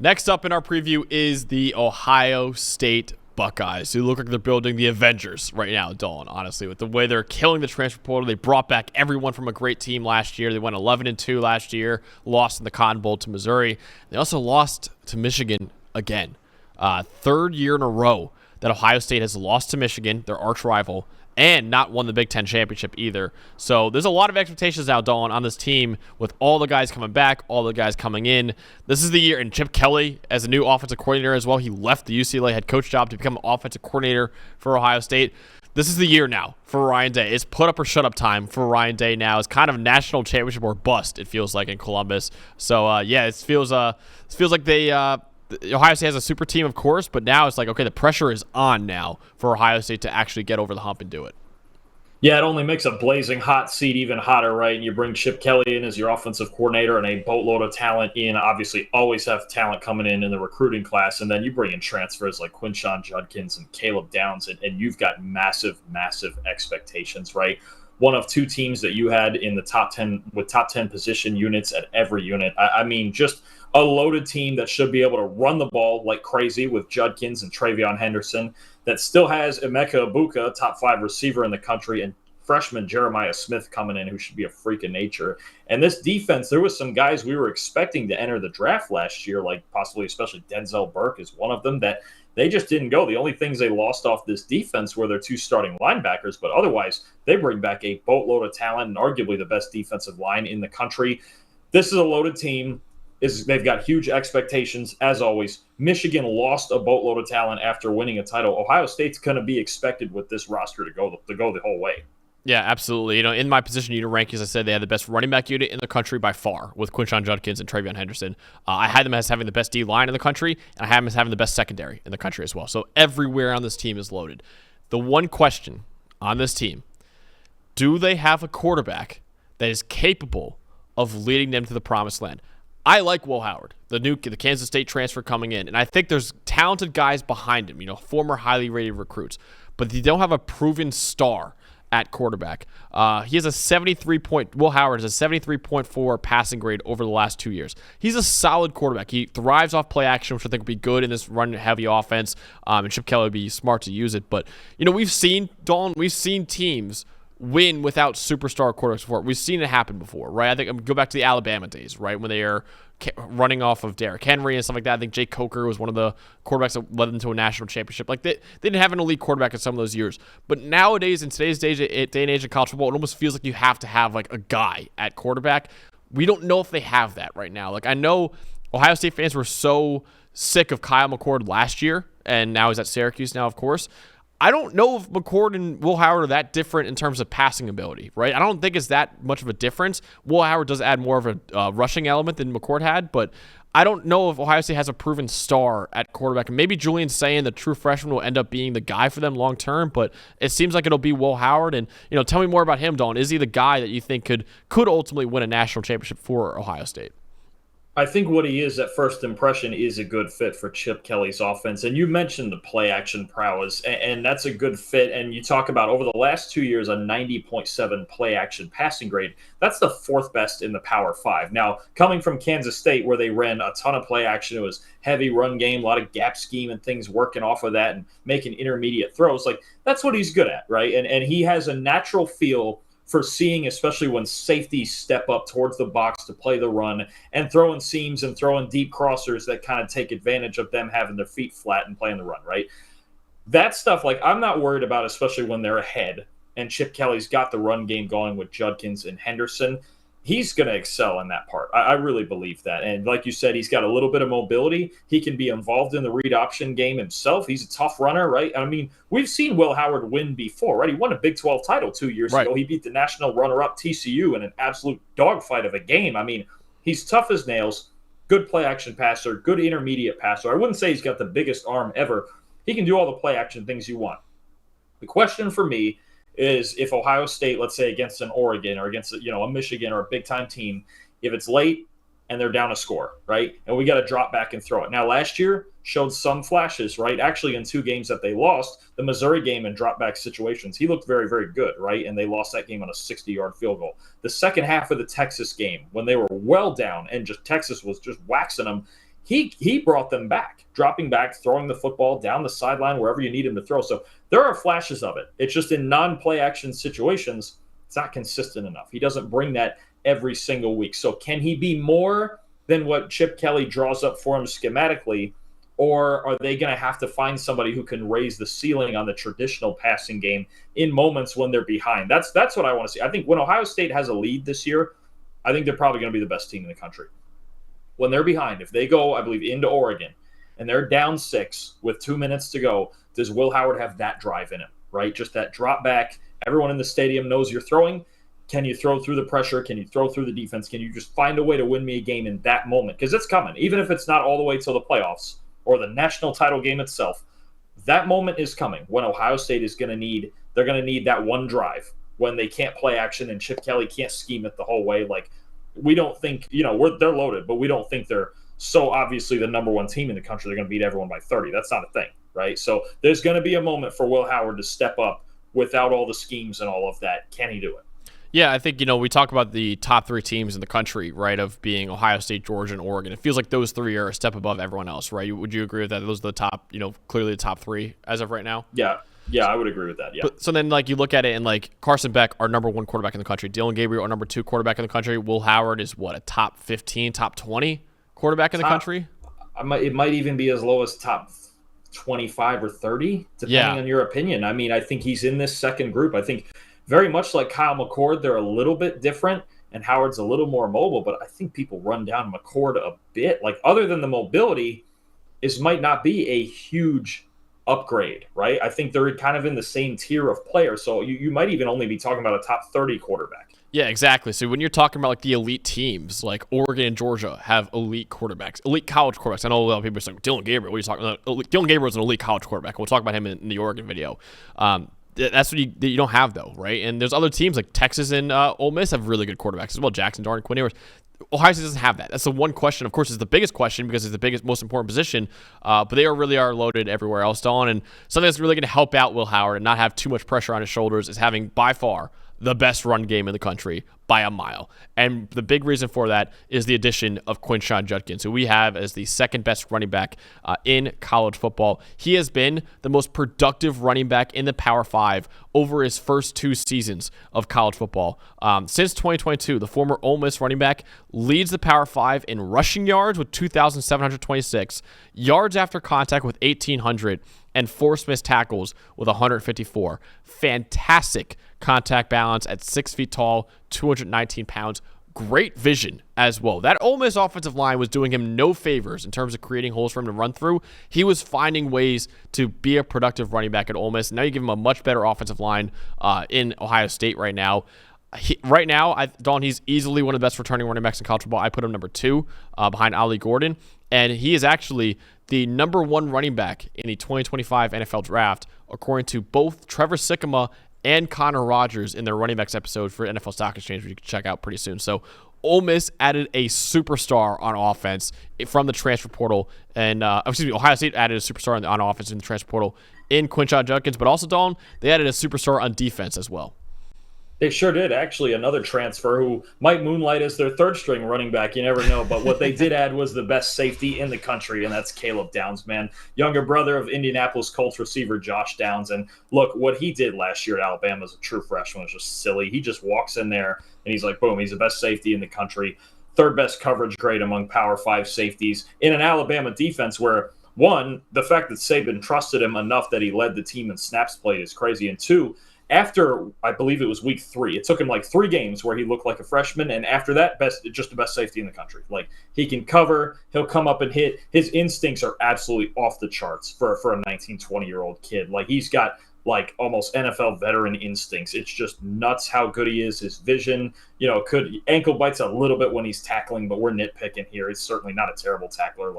Next up in our preview is the Ohio State Buckeyes, who look like they're building the Avengers right now, Dalton, honestly, with the way they're killing the transfer portal. They brought back everyone from a great team last year. They went 11-2 last year, lost in the Cotton Bowl to Missouri. They also lost to Michigan again. Third year in a row that Ohio State has lost to Michigan, their arch rival, and not won the Big Ten championship either. So there's a lot of expectations now, Dalton, on this team with all the guys coming back, all the guys coming in. This is the year, and Chip Kelly as a new offensive coordinator as well. He left the UCLA head coach job to become an offensive coordinator for Ohio State. This is the year now for Ryan Day. It's put up or shut up time for Ryan Day now. It's kind of national championship or bust, it feels like, in Columbus. So, it feels like Ohio State has a super team, of course, but now it's like, okay, the pressure is on now for Ohio State to actually get over the hump and do it. Yeah, it only makes a blazing hot seat even hotter, right? And you bring Chip Kelly in as your offensive coordinator and a boatload of talent in. Obviously, always have talent coming in the recruiting class. And then you bring in transfers like Quinshon Judkins and Caleb Downs, and you've got massive, massive expectations, right? One of two teams that you had in the top 10 with top 10 position units at every unit. I mean, just a loaded team that should be able to run the ball like crazy with Judkins and Travion Henderson, that still has Emeka Ibuka, top 5 receiver in the country, and freshman Jeremiah Smith coming in, who should be a freak of nature. And this defense, there was some guys we were expecting to enter the draft last year, like possibly especially Denzel Burke is one of them, that they just didn't go. The only things they lost off this defense were their 2 starting linebackers, but otherwise they bring back a boatload of talent and arguably the best defensive line in the country. This is a loaded team. They've got huge expectations, as always. Michigan lost a boatload of talent after winning a title. Ohio State's going to be expected with this roster to go the whole way. Yeah, absolutely. In my position unit rankings, I said they had the best running back unit in the country by far with Quinshon Judkins and Travion Henderson. I had them as having the best D-line in the country, and I had them as having the best secondary in the country as well. So everywhere on this team is loaded. The one question on this team, do they have a quarterback that is capable of leading them to the promised land? I like Will Howard, the Kansas State transfer coming in, and I think there's talented guys behind him, former highly rated recruits, but they don't have a proven star at quarterback. He has Will Howard has a 73.4 passing grade over the last 2 years. He's a solid quarterback. He thrives off play action, which I think would be good in this run-heavy offense, and Chip Kelly would be smart to use it. But, we've seen teams win without superstar quarterbacks before. We've seen it happen before, right? I think go back to the Alabama days, right, when they are running off of Derrick Henry and stuff like that. I think Jake Coker was one of the quarterbacks that led them to a national championship. Like they didn't have an elite quarterback in some of those years, but nowadays in today's day and age of college football, it almost feels like you have to have like a guy at quarterback. We don't know if they have that right now. Like I know Ohio State fans were so sick of Kyle McCord last year, and now he's at Syracuse now, of course. I don't know if McCord and Will Howard are that different in terms of passing ability, right? I don't think it's that much of a difference. Will Howard does add more of a rushing element than McCord had, but I don't know if Ohio State has a proven star at quarterback. And maybe Julian's saying the true freshman will end up being the guy for them long term, but it seems like it'll be Will Howard. And tell me more about him, Dalton. Is he the guy that you think could ultimately win a national championship for Ohio State? I think what he is at first impression is a good fit for Chip Kelly's offense. And you mentioned the play action prowess, and that's a good fit. And you talk about over the last 2 years, a 90.7 play action passing grade. That's the 4th best in the Power 5. Now, coming from Kansas State, where they ran a ton of play action, it was heavy run game, a lot of gap scheme and things working off of that and making intermediate throws. Like, that's what he's good at, right? And he has a natural feel for seeing, especially when safeties step up towards the box to play the run and throwing seams and throwing deep crossers that kind of take advantage of them having their feet flat and playing the run, right? That stuff, like, I'm not worried about, especially when they're ahead and Chip Kelly's got the run game going with Judkins and Henderson. He's going to excel in that part. I really believe that. And like you said, he's got a little bit of mobility. He can be involved in the read option game himself. He's a tough runner, right? I mean, we've seen Will Howard win before, right? He won a Big 12 title 2 years ago. He beat the national runner-up TCU in an absolute dogfight of a game. I mean, he's tough as nails, good play-action passer, good intermediate passer. I wouldn't say he's got the biggest arm ever. He can do all the play-action things you want. The question for me is if Ohio State, let's say against an Oregon or against a Michigan or a big-time team, if it's late and they're down a score, right, and we got to drop back and throw it. Now, last year showed some flashes, right, actually in 2 games that they lost, the Missouri game in drop-back situations. He looked very, very good, right, and they lost that game on a 60-yard field goal. The second half of the Texas game, when they were well down and just Texas was just waxing them, he brought them back, dropping back, throwing the football down the sideline wherever you need him to throw. So there are flashes of it. It's just in non-play action situations, it's not consistent enough. He doesn't bring that every single week. So can he be more than what Chip Kelly draws up for him schematically? Or are they going to have to find somebody who can raise the ceiling on the traditional passing game in moments when they're behind? That's what I want to see. I think when Ohio State has a lead this year, I think they're probably going to be the best team in the country. When they're behind, if they go, I believe, into Oregon and they're down 6 with 2 minutes to go, does Will Howard have that drive in him, right? Just that drop back. Everyone in the stadium knows you're throwing. Can you throw through the pressure? Can you throw through the defense? Can you just find a way to win me a game in that moment? Because it's coming, even if it's not all the way till the playoffs or the national title game itself. That moment is coming when Ohio State is going to need, they're going to need that one drive when they can't play action and Chip Kelly can't scheme it the whole way. Like, we don't think, they're loaded, but we don't think they're so obviously the number one team in the country. They're going to beat everyone by 30. That's not a thing, right? So there's going to be a moment for Will Howard to step up without all the schemes and all of that. Can he do it? Yeah, I think, we talk about the top 3 teams in the country, right, of being Ohio State, Georgia, and Oregon. It feels like those 3 are a step above everyone else, right? Would you agree with that? Those are the top, clearly the top 3 as of right now? Yeah, I would agree with that, yeah. So then, you look at it and, Carson Beck, our number 1 quarterback in the country. Dylan Gabriel, our number 2 quarterback in the country. Will Howard is, a top 15, top 20 quarterback in the country? It might even be as low as top 25 or 30, depending on your opinion. I mean, I think he's in this second group. I think very much like Kyle McCord, they're a little bit different, and Howard's a little more mobile, but I think people run down McCord a bit. Other than the mobility, this might not be a huge upgrade, right? I think they're kind of in the same tier of players, so you might even only be talking about a top 30 quarterback. Yeah, exactly. So when you're talking about the elite teams, like Oregon and Georgia have elite quarterbacks, elite college quarterbacks. I know a lot of people are saying, Dylan Gabriel, what are you talking about? Dylan Gabriel is an elite college quarterback. We'll talk about him in the Oregon video. That's what you don't have, though, right? And there's other teams like Texas and Ole Miss have really good quarterbacks as well. Jackson Dart and Quinn Ewers. Ohio State doesn't have that. That's the one question. Of course, it's the biggest question because it's the biggest, most important position. But they really are loaded everywhere else, Dalton. And something that's really going to help out Will Howard and not have too much pressure on his shoulders is having by far the best run game in the country by a mile. And the big reason for that is the addition of Quinshon Judkins, who we have as the second best running back in college football. He has been the most productive running back in the Power 5 over his first 2 seasons of college football. Since 2022, the former Ole Miss running back leads the Power 5 in rushing yards with 2,726, yards after contact with 1,800, and forced missed tackles with 154. Fantastic contact balance at 6 feet tall, 219 pounds. Great vision as well. That Ole Miss offensive line was doing him no favors in terms of creating holes for him to run through. He was finding ways to be a productive running back at Ole Miss. Now you give him a much better offensive line in Ohio State right now. Dalton, he's easily one of the best returning running backs in college football. I put him number 2 behind Ollie Gordon. And he is actually the number 1 running back in the 2025 NFL Draft, according to both Trevor Sikkema and Connor Rogers in their running backs episode for NFL Stock Exchange, which you can check out pretty soon. So Ole Miss added a superstar on offense from the transfer portal. And, Ohio State added a superstar on offense in the transfer portal in Quinshon Judkins. But also, Dalton, they added a superstar on defense as well. They sure did. Actually, another transfer who might moonlight as their third-string running back. You never know. But what they did add was the best safety in the country, and that's Caleb Downs, man. Younger brother of Indianapolis Colts receiver Josh Downs. And look, what he did last year at Alabama as a true freshman was just silly. He just walks in there, and he's like, boom, he's the best safety in the country. Third best coverage grade among Power 5 safeties in an Alabama defense where, one, the fact that Saban trusted him enough that he led the team in snaps played is crazy. And two, after, I believe it was week 3, it took him 3 games where he looked like a freshman. And after that, just the best safety in the country. He can cover, he'll come up and hit. His instincts are absolutely off the charts for a 19, 20-year-old kid. He's got almost NFL veteran instincts. It's just nuts how good he is. His vision, could ankle bites a little bit when he's tackling, but we're nitpicking here. He's certainly not a terrible tackler.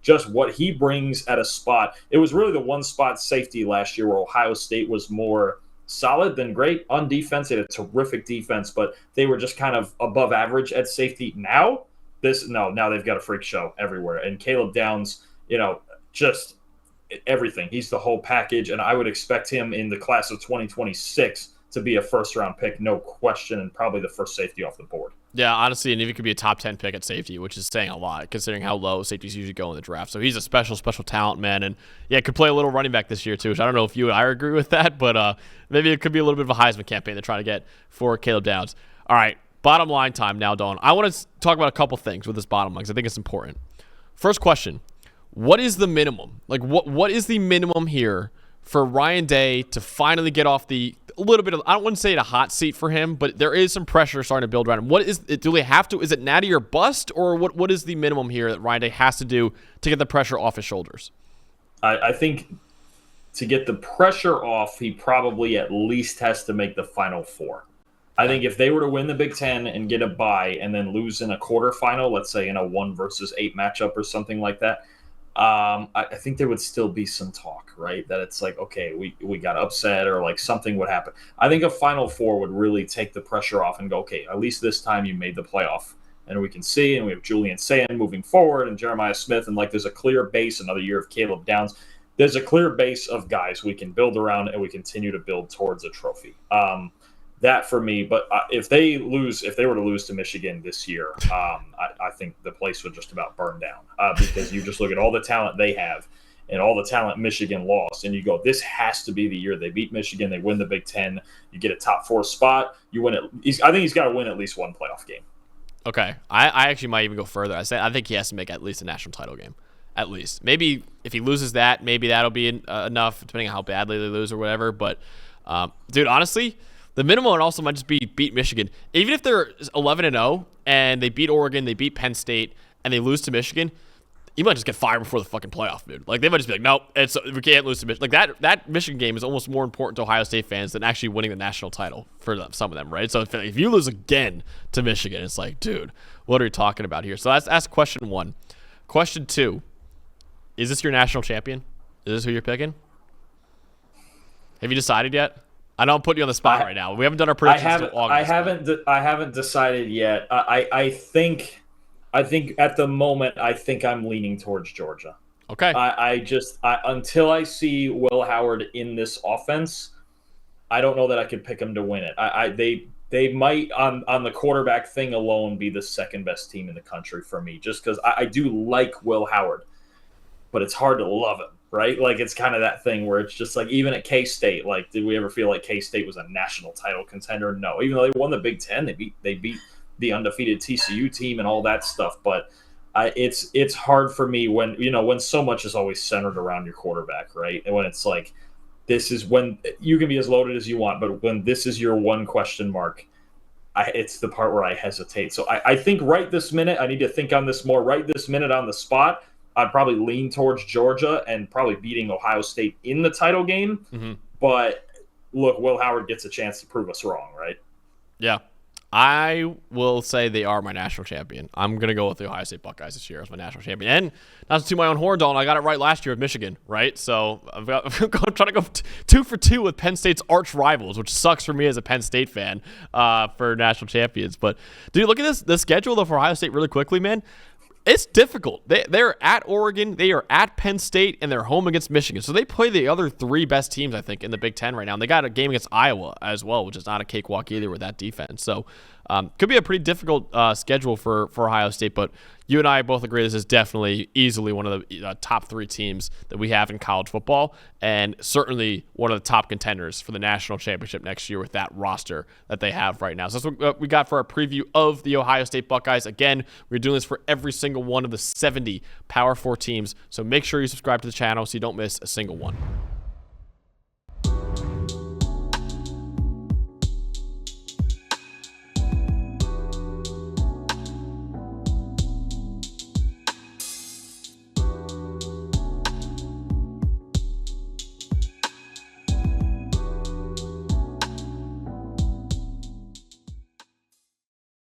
Just what he brings at a spot. It was really the one spot safety last year where Ohio State was more solid than great on defense. They had a terrific defense, but they were just kind of above average at safety. Now they've got a freak show everywhere. And Caleb Downs, just everything. He's the whole package, and I would expect him in the class of 2026 to be a first-round pick, no question, and probably the first safety off the board. Yeah, honestly, and if he could be a top 10 pick at safety, which is saying a lot considering how low safeties usually go in the draft. So he's a special talent, man. And yeah, could play a little running back this year too, which I don't know if you and I agree with that, but maybe it could be a little bit of a Heisman campaign they're trying to get for Caleb Downs. All right, bottom line time now, Dalton. I want to talk about a couple things with this bottom line because I think it's important. First question, what is the minimum? Like, what is the minimum here for Ryan Day to finally get off a little bit of, I don't want to say it a hot seat for him, but there is some pressure starting to build around him. What is it? Do they have to? Is it natty or bust, or what is the minimum here that Ryan Day has to do to get the pressure off his shoulders? I think to get the pressure off, he probably at least has to make the Final Four. I think if they were to win the Big Ten and get a bye and then lose in a quarterfinal, let's say in a 1-versus-8 matchup or something like that, I think there would still be some talk, right? That it's like, okay, we got upset or like something would happen. I think a Final Four would really take the pressure off and go, okay, at least this time you made the playoff. And we can see, and we have Julian Sayin moving forward and Jeremiah Smith, and like there's a clear base, another year of Caleb Downs. There's a clear base of guys we can build around and we continue to build towards a trophy. That for me, but if they were to lose to Michigan this year, I think the place would just about burn down because you just look at all the talent they have and all the talent Michigan lost, and you go, this has to be the year they beat Michigan, they win the Big Ten, you get a top 4 spot, you win it. I think he's got to win at least one playoff game. Okay, I actually might even go further. I think he has to make at least a national title game, at least. Maybe if he loses that, maybe that'll be enough, depending on how badly they lose or whatever. But dude, honestly, the minimum also might just be beat Michigan. Even if they're 11-0 and they beat Oregon, they beat Penn State, and they lose to Michigan, you might just get fired before the fucking playoff, dude. Like, they might just be like, nope, we can't lose to Michigan. Like, that Michigan game is almost more important to Ohio State fans than actually winning the national title for some of them, right? So if you lose again to Michigan, it's like, dude, what are we talking about here? So that's question 1. Question 2, is this your national champion? Is this who you're picking? Have you decided yet? I know I'm putting you on the spot right now. We haven't done our predictions until August. I haven't decided yet. I think at the moment, I think I'm leaning towards Georgia. Okay. Until I see Will Howard in this offense, I don't know that I could pick him to win it. They might on the quarterback thing alone be the second best team in the country for me, just because I do like Will Howard, but it's hard to love him. Right? Like, it's kind of that thing where it's just like, even at K-State, like, did we ever feel like K-State was a national title contender? No. Even though they won the Big Ten, they beat the undefeated TCU team and all that stuff. But it's hard for me when so much is always centered around your quarterback, right? And when it's like, this is when you can be as loaded as you want, but when this is your one question mark, it's the part where I hesitate. So I think right this minute, I need to think on this more. Right this minute on the spot, I'd probably lean towards Georgia and probably beating Ohio State in the title game. Mm-hmm. But look, Will Howard gets a chance to prove us wrong, right? Yeah. I will say they are my national champion. I'm going to go with the Ohio State Buckeyes this year as my national champion. And not to toot my own horn, Dalton, I got it right last year with Michigan, right? So I'm trying to go 2 for 2 with Penn State's arch rivals, which sucks for me as a Penn State fan for national champions. But, dude, look at the schedule for Ohio State really quickly, man. It's difficult. They're at Oregon, they are at Penn State, and they're home against Michigan. So they play the other 3 best teams, I think, in the Big Ten right now. And they got a game against Iowa as well, which is not a cakewalk either with that defense. So could be a pretty difficult schedule for Ohio State. But you and I both agree this is definitely easily one of the top 3 teams that we have in college football, and certainly one of the top contenders for the national championship next year with that roster that they have right now. So that's what we got for our preview of the Ohio State Buckeyes. Again, we're doing this for every single one of the 70 Power 4 teams, so make sure you subscribe to the channel so you don't miss a single one.